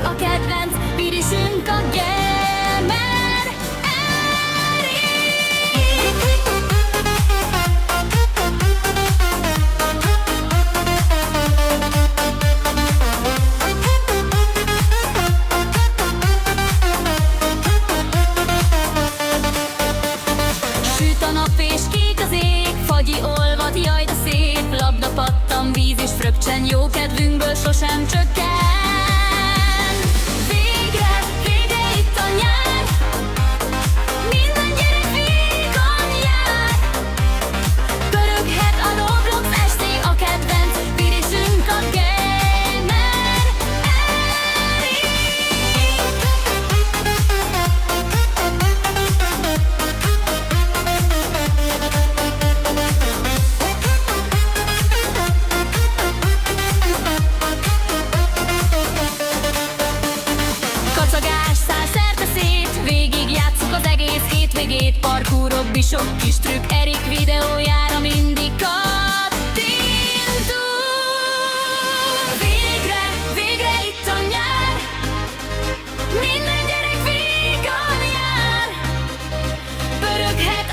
a kedvenc virisünk a Gamer Süt a nap és kék az ég, fagyi olvad, jaj de szép, labda pattan, víz is fröccsen, jó kedvünkből sosem csökken. Végre, végre itt a nyár, minden gyerek vígan jár. Pöröghet a Roblox esté, a kedvenc virisünk a Gamer Kacagás száll szerte szét, végig játsszuk az egész hétvégét. Parkourok, bisok, kis trükk, Erik videójára mindig kattintunk. Végre, végre itt a nyár, minden gyerek vígan jár. Pöröghet